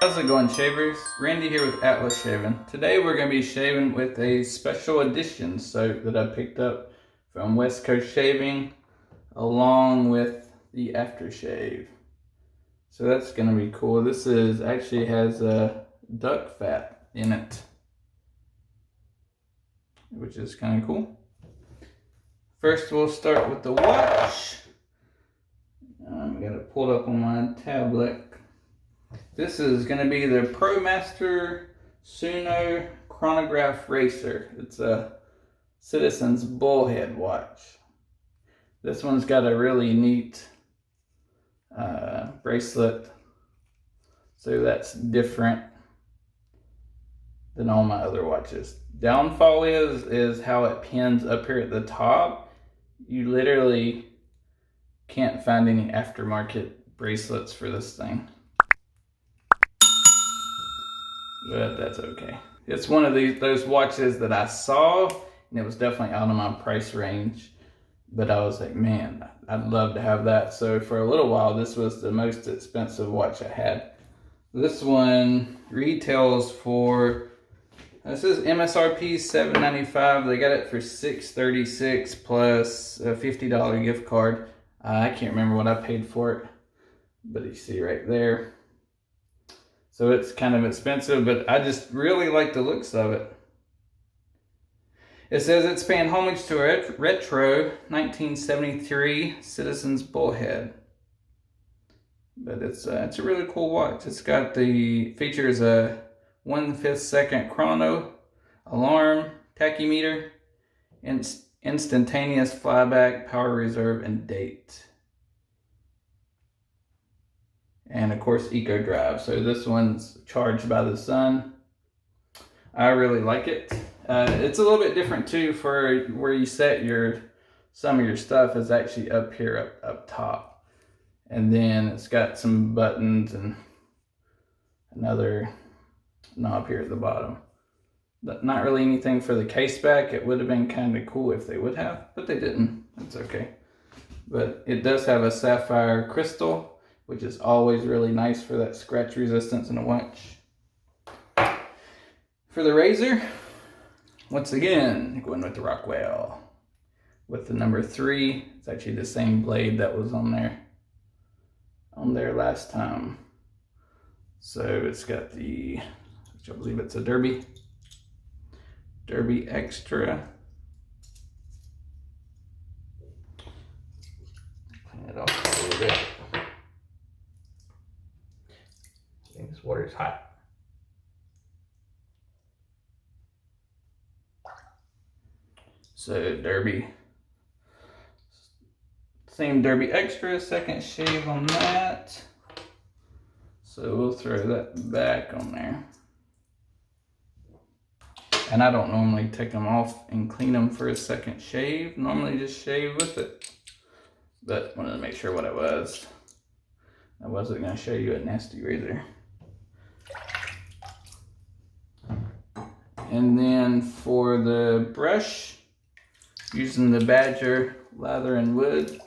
How's it going, shavers? Randy here with Atlas Shaving. Today we're going to be shaving with a special edition soap that I picked up from West Coast Shaving along with the aftershave. So that's going to be cool. This is actually has duck fat in it, which is kind of cool. First we'll start with the watch. I got it pulled up on my tablet. This is going to be the ProMaster Suno Chronograph Racer. It's a Citizen's bullhead watch. This one's got a really neat bracelet, so that's different than all my other watches. Downfall is how it pins up here at the top. You literally can't find any aftermarket bracelets for this thing, but that's okay. It's one of those watches that I saw, and it was definitely out of my price range, but I was like, man, I'd love to have that. So for a little while, this was the most expensive watch I had. This one retails for, this is MSRP $795. They got it for $636 plus a $50 gift card. I can't remember what I paid for it, but you see right there. So it's kind of expensive, but I just really like the looks of it. It says it's paying homage to a retro 1973 Citizen's bullhead. But it's a really cool watch. It's got features a 1/5 second chrono, alarm, tachymeter, instantaneous flyback, power reserve, and date. And of course, eco drive. So this one's charged by the sun. I really like it. It's a little bit different too, for where you set some of your stuff is actually up here, up top. And then it's got some buttons and another knob here at the bottom. But not really anything for the case back. It would have been kind of cool if they would have, but they didn't. That's okay. But it does have a sapphire crystal, which is always really nice for that scratch resistance in a watch. For the razor, once again, going with the Rockwell with the number 3. It's actually the same blade that was on there last time. So it's got which I believe it's a Derby Extra. Clean it off a little bit. I think this water is hot. So Derby, same Derby Extra, second shave on that. So we'll throw that back on there. And I don't normally take them off and clean them for a second shave. Normally just shave with it. But wanted to make sure what it was. I wasn't going to show you a nasty razor. And then for the brush, using the Badger Lather and Wood.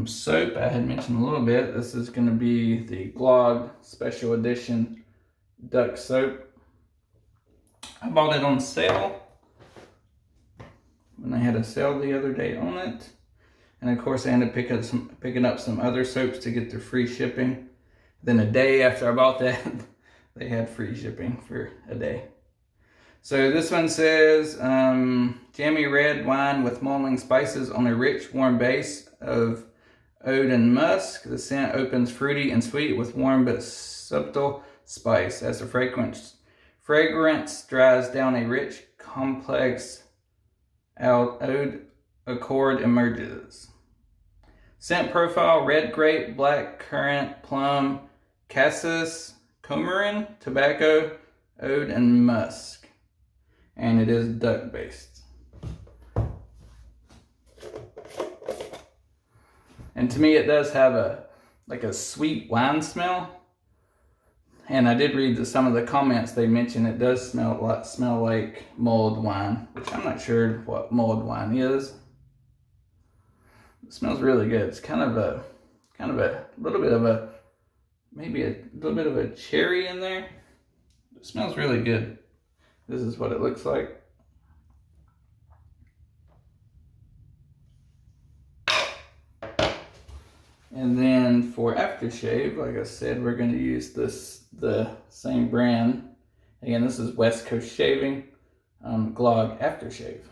Soap, I had mentioned a little bit. This is going to be the GLOGG Special Edition Duck Soap. I bought it on sale when I had a sale the other day on it. And of course I ended up picking up some other soaps to get the free shipping. Then a day after I bought that, they had free shipping for a day. So this one says, Jammy red wine with mulling spices on a rich, warm base of oud and musk. The scent opens fruity and sweet with warm but subtle spice. As the fragrance dries down, a rich, complex oud accord emerges. Scent profile: red grape, black currant, plum, cassis, coumarin, tobacco, oud, and musk. And it is duck based. And to me it does have a sweet wine smell. And I did read that some of the comments they mentioned it does smell like mulled wine, which I'm not sure what mulled wine is. It smells really good. It's kind of kind of a little bit of a, maybe a little bit of a cherry in there. It smells really good. This is what it looks like. And then for aftershave, like I said, we're going to use the same brand. Again, this is West Coast Shaving GLOGG aftershave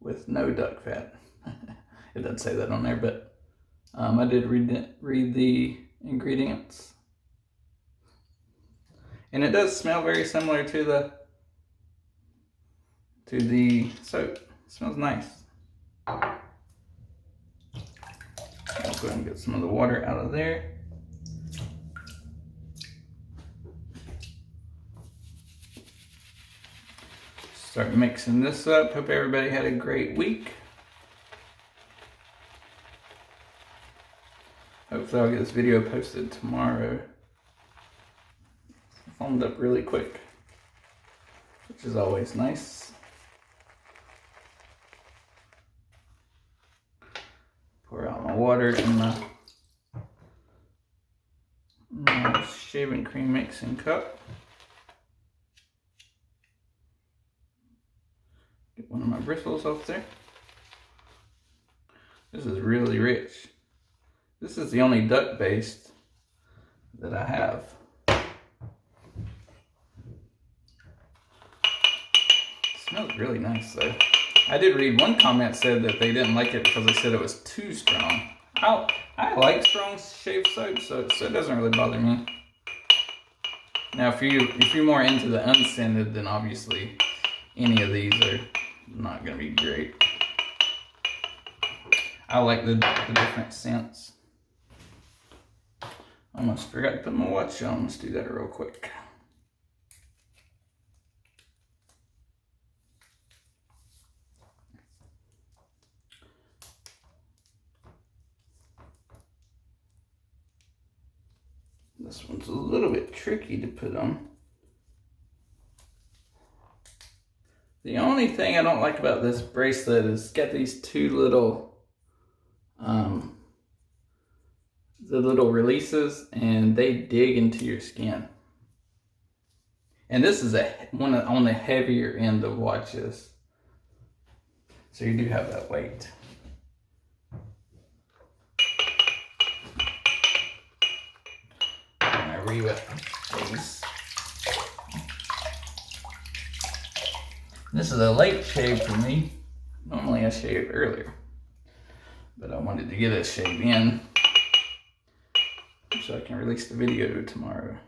with no duck fat. It doesn't say that on there, but I did read the ingredients. And it does smell very similar to the soap. It smells nice. I'll go ahead and get some of the water out of there. Start mixing this up. Hope everybody had a great week. Hopefully I'll get this video posted tomorrow. I foamed up really quick, which is always nice. Pour out my water in my shaving cream mixing cup. Get one of my bristles off there. This is really rich. This is the only duck based that I have. It smells really nice though. I did read one comment said that they didn't like it because they said it was too strong. I like strong shave soap, so it doesn't really bother me. Now, if you're more into the unscented, then obviously any of these are not going to be great. I like the different scents. I almost forgot to put my watch on. Let's do that real quick. This one's a little bit tricky to put on. The only thing I don't like about this bracelet is it's got these two little the little releases, and they dig into your skin. And this is one on the heavier end of watches, so you do have that weight. And I re-wet these. This is a late shave for me. Normally I shave earlier, but I wanted to get a shave in so I can release the video tomorrow.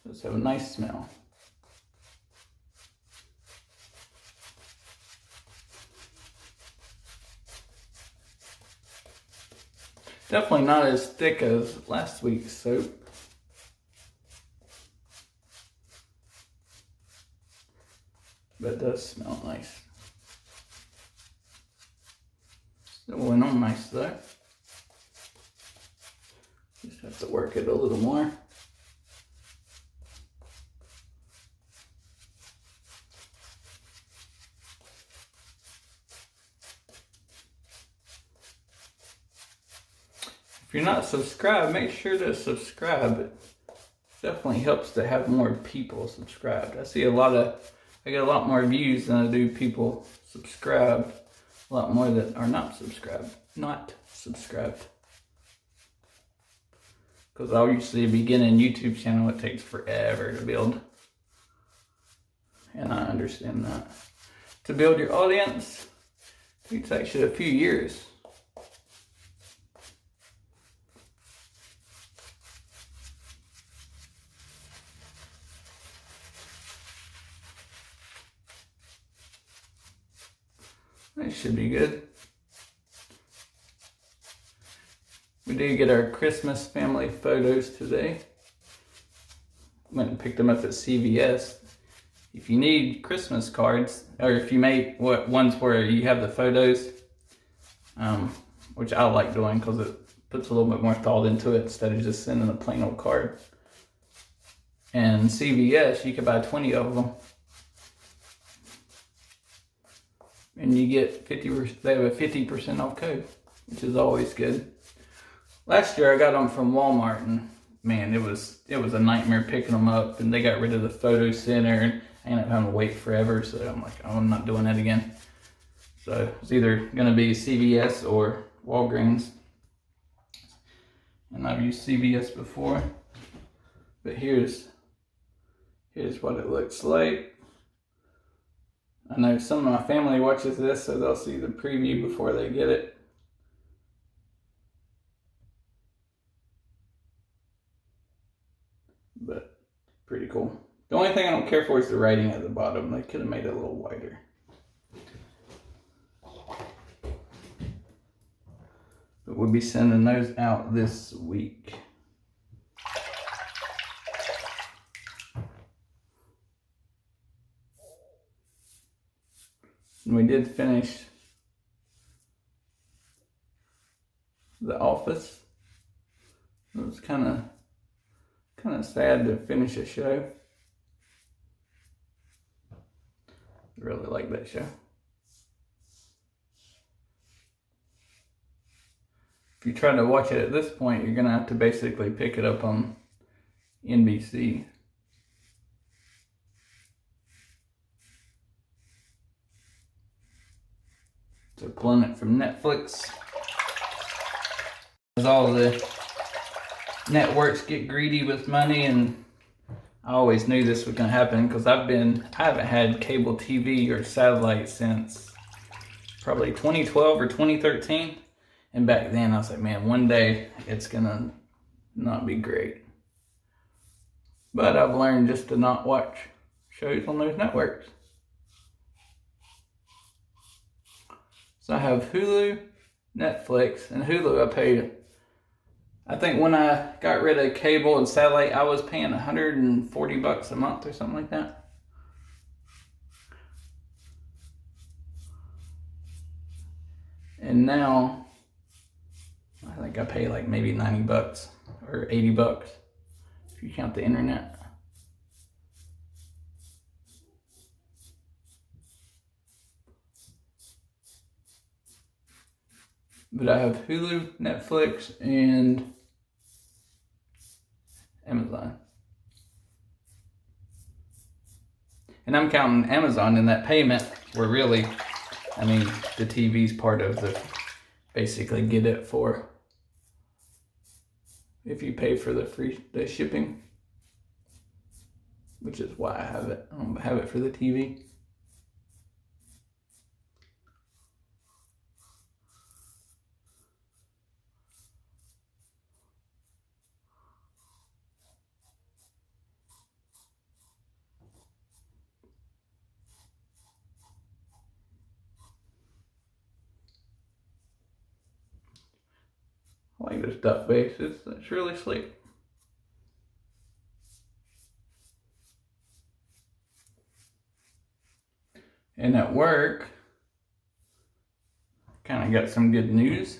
Just have a nice smell. Definitely not as thick as last week's soap. But it does smell nice. Still went on nice though. Just have to work it a little more. If you're not subscribed, make sure to subscribe. It definitely helps to have more people subscribed. I get a lot more views than I do people subscribed. A lot more that are not subscribed. Because obviously beginning YouTube channel, it takes forever to build. And I understand that. To build your audience, it takes actually a few years. That should be good. We did get our Christmas family photos today. went and picked them up at CVS. If you need Christmas cards, or if you make ones where you have the photos, which I like doing because it puts a little bit more thought into it instead of just sending a plain old card. And CVS, you can buy 20 of them. And you get 50%, they have a 50% off code, which is always good. Last year I got them from Walmart, and man, it was a nightmare picking them up, and they got rid of the photo center, and I ended up having to wait forever, so I'm like, oh, I'm not doing that again. So it's either gonna be CVS or Walgreens. And I've used CVS before, but here's what it looks like. I know some of my family watches this, so they'll see the preview before they get it. But pretty cool. The only thing I don't care for is the writing at the bottom. They could have made it a little wider. But we'll be sending those out this week. And we did finish The Office. It was kind of sad to finish a show. I really like that show. If you try to watch it at this point, you're gonna have to basically pick it up on NBC. So pulling it from Netflix. As all the networks get greedy with money, and I always knew this was gonna happen because I haven't had cable TV or satellite since probably 2012 or 2013. And back then I was like, man, one day it's gonna not be great. But I've learned just to not watch shows on those networks. So I have Hulu, Netflix, and Hulu I paid, I think when I got rid of cable and satellite, I was paying $140 a month or something like that. And now I think I pay like maybe $90 or $80 if you count the internet. But I have Hulu, Netflix, and Amazon. And I'm counting Amazon in that payment where really, I mean, the TV's part of the, basically get it for, if you pay for the shipping, which is why I have it. I don't have it for the TV. I like this duck base, it's really sleek. And at work, kind of got some good news.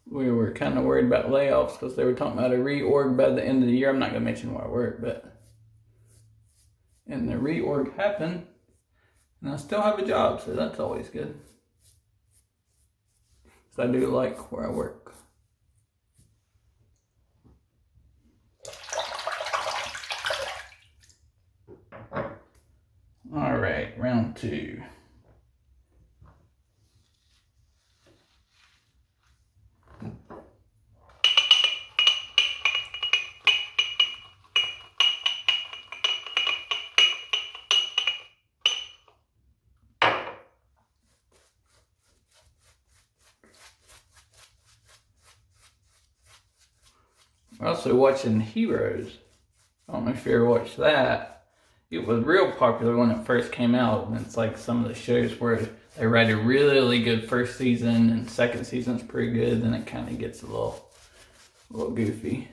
We were kind of worried about layoffs because they were talking about a reorg by the end of the year. I'm not going to mention where I work, but. And the reorg happened, and I still have a job, so that's always good. So I do like where I work. All right, round two. We're also watching Heroes. I don't know if you ever watched that. It was real popular when it first came out, and it's like some of the shows where they write a really good first season and second season's pretty good, then it kind of gets a little goofy.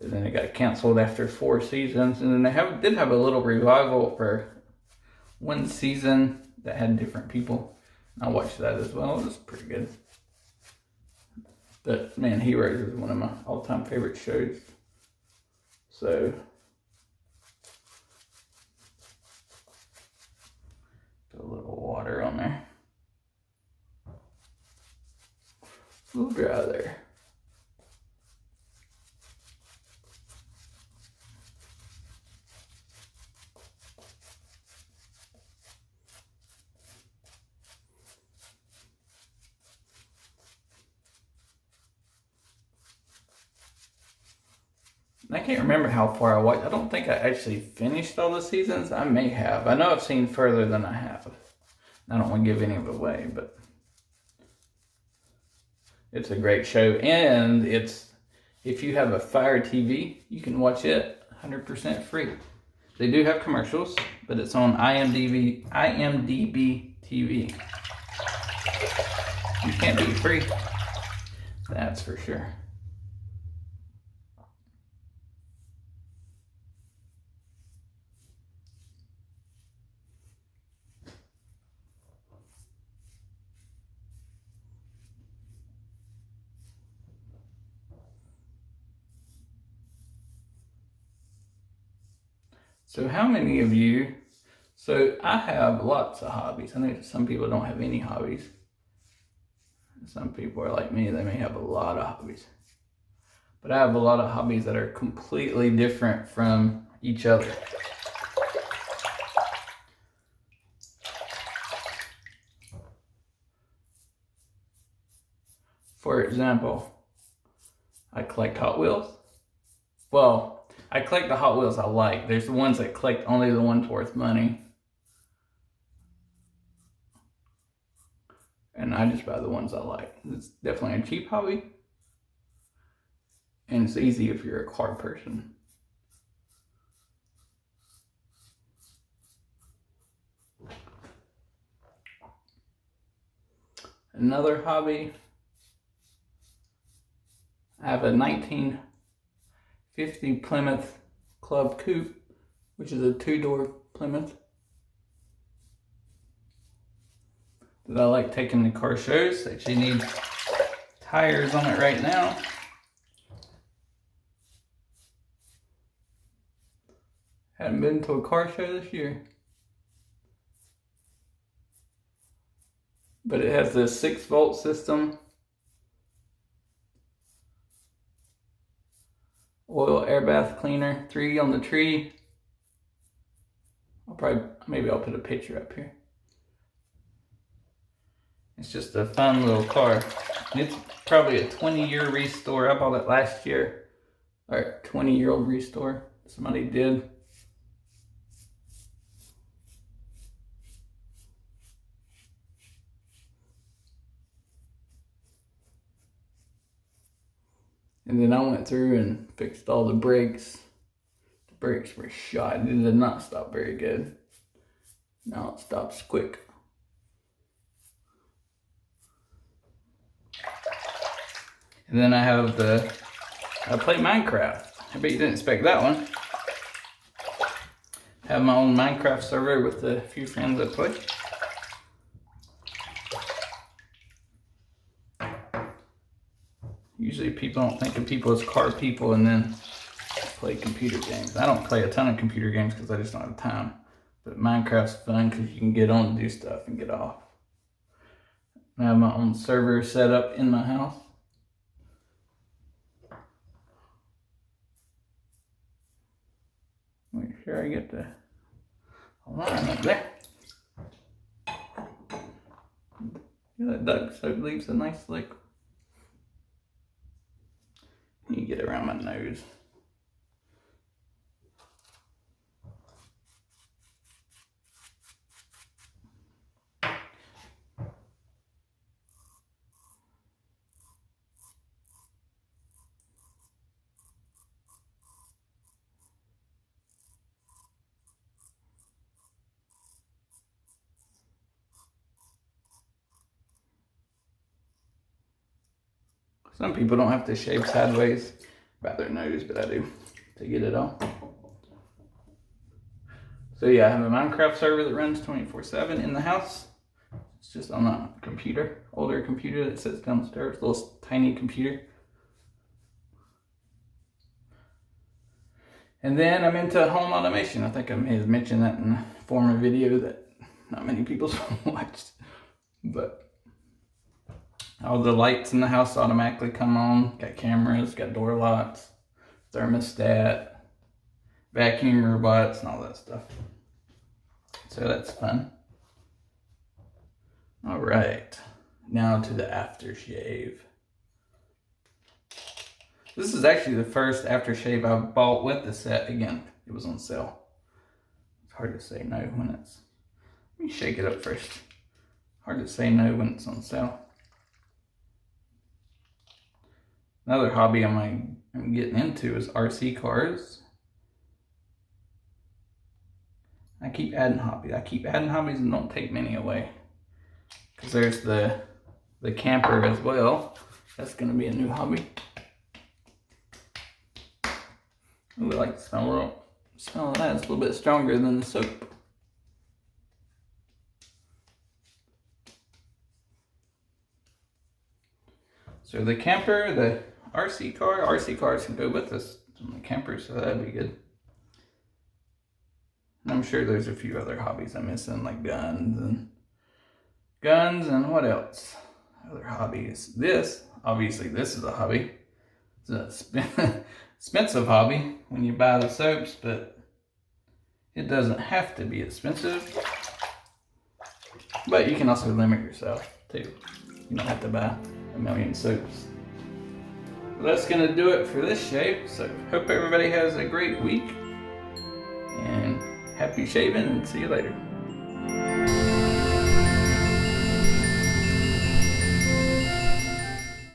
But then it got canceled after 4 seasons. And then they did have a little revival for one season that had different people. I watched that as well. It was pretty good. But man, Heroes is one of my all-time favorite shows. So put a little water on there. A little dry there. I can't remember how far I watched. I don't think I actually finished all the seasons. I may have. I know I've seen further than I have. I don't want to give any of it away, but it's a great show. And it's, if you have a Fire TV, you can watch it 100% free. They do have commercials, but it's on IMDb TV. You can't beat free. That's for sure. So how many of you, so I have lots of hobbies. I know some people don't have any hobbies. Some people are like me, they may have a lot of hobbies. But I have a lot of hobbies that are completely different from each other. For example, I collect Hot Wheels. Well, I collect the Hot Wheels I like. There's the ones that collect only the ones worth money. And I just buy the ones I like. It's definitely a cheap hobby. And it's easy if you're a car person. Another hobby, I have a 1950 Plymouth Club Coupe, which is a 2-door Plymouth that I like taking to car shows. Actually need tires on it right now. Hadn't been to a car show this year. But it has the 6-volt system. Oil air bath cleaner, 3 on the tree. Maybe I'll put a picture up here. It's just a fun little car. It's probably a 20-year restore. I bought it last year. Or 20-year-old restore. Somebody did. And then I went through and fixed all the brakes. The brakes were shot. It did not stop very good. Now it stops quick. And then I play Minecraft. I bet you didn't expect that one. I have my own Minecraft server with a few friends that play. Usually people don't think of people as car people and then play computer games. I don't play a ton of computer games because I just don't have time. But Minecraft's fun because you can get on and do stuff and get off. I have my own server set up in my house. Make sure I get the line up there. Yeah, that duck soap leaves a nice lick. You get it around my nose. Some people don't have to shave sideways. about their nose, but I do to get it all. So yeah, I have a Minecraft server that runs 24/7 in the house. It's just on a computer, older computer that sits downstairs, a little tiny computer. And then I'm into home automation. I think I may have mentioned that in a former video that not many people watched. But all the lights in the house automatically come on. Got cameras, got door locks, thermostat, vacuum robots, and all that stuff. So that's fun. All right, now to the aftershave. This is actually the first aftershave I bought with the set. Again, it was on sale. It's hard to say no when it's... Let me shake it up first. Hard to say no when it's on sale. Another hobby I'm getting into is RC cars. I keep adding hobbies. And don't take many away. Because there's the camper as well. That's going to be a new hobby. Ooh, I like the smell of that. It's a little bit stronger than the soap. So the camper, the RC cars can go with us on the camper, so that'd be good. And I'm sure there's a few other hobbies I'm missing, like guns and what else? Other hobbies. Obviously this is a hobby. It's an expensive hobby when you buy the soaps, but it doesn't have to be expensive. But you can also limit yourself too. You don't have to buy a million soaps. Well, that's gonna do it for this shave. So hope everybody has a great week and happy shaving, and see you later.